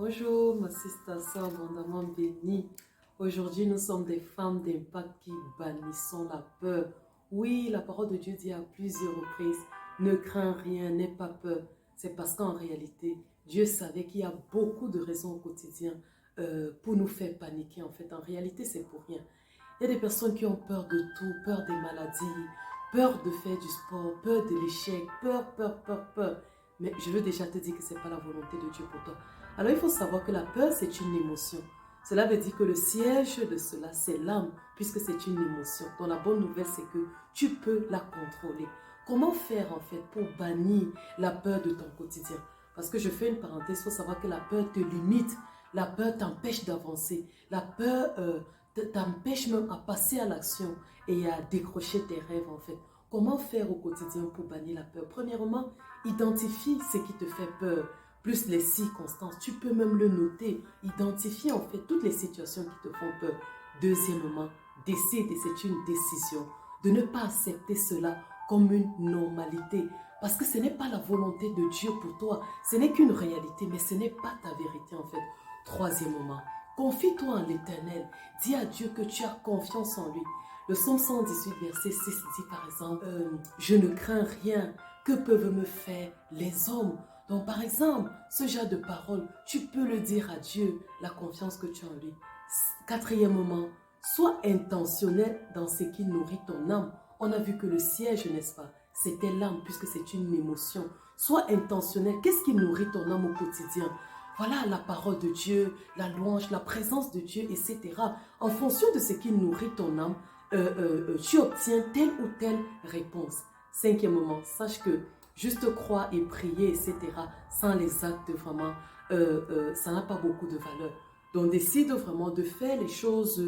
Bonjour, ma sister soeur abondamment bénie. Aujourd'hui, nous sommes des femmes d'impact qui bannissons la peur. Oui, la parole de Dieu dit à plusieurs reprises, ne crains rien, n'aie pas peur. C'est parce qu'en réalité, Dieu savait qu'il y a beaucoup de raisons au quotidien pour nous faire paniquer. En fait, en réalité, c'est pour rien. Il y a des personnes qui ont peur de tout, peur des maladies, peur de faire du sport, peur de l'échec, peur. Mais je veux déjà te dire que ce n'est pas la volonté de Dieu pour toi. Alors il faut savoir que la peur, c'est une émotion. Cela veut dire que le siège de cela, c'est l'âme, puisque c'est une émotion. Donc la bonne nouvelle, c'est que tu peux la contrôler. Comment faire en fait pour bannir la peur de ton quotidien? Parce que je fais une parenthèse, il faut savoir que la peur te limite, la peur t'empêche d'avancer, la peur t'empêche même à passer à l'action et à décrocher tes rêves en fait. Comment faire au quotidien pour bannir la peur? Premièrement, identifie ce qui te fait peur, plus les circonstances. Tu peux même le noter. Identifie en fait toutes les situations qui te font peur. Deuxièmement, décide, et c'est une décision, de ne pas accepter cela comme une normalité. Parce que ce n'est pas la volonté de Dieu pour toi. Ce n'est qu'une réalité, mais ce n'est pas ta vérité en fait. Troisièmement, confie-toi en l'Éternel. Dis à Dieu que tu as confiance en lui. Le psaume 118, verset 6 dit par exemple, je ne crains rien, que peuvent me faire les hommes? Donc par exemple, ce genre de parole, tu peux le dire à Dieu, la confiance que tu as en lui. Quatrièmement, sois intentionnel dans ce qui nourrit ton âme. On a vu que le siège, n'est-ce pas, c'était l'âme puisque c'est une émotion. Sois intentionnel. Qu'est-ce qui nourrit ton âme au quotidien? Voilà la parole de Dieu, la louange, la présence de Dieu, etc. En fonction de ce qui nourrit ton âme, tu obtiens telle ou telle réponse. Cinquièmement, sache que juste croire et prier, etc., sans les actes, vraiment, ça n'a pas beaucoup de valeur. Donc, décide vraiment de faire les choses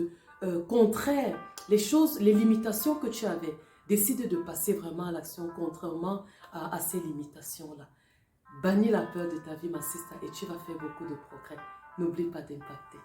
contraires, les limitations que tu avais. Décide de passer vraiment à l'action contrairement à ces limitations-là. Bannis la peur de ta vie, ma sister, et tu vas faire beaucoup de progrès. N'oublie pas d'impacter.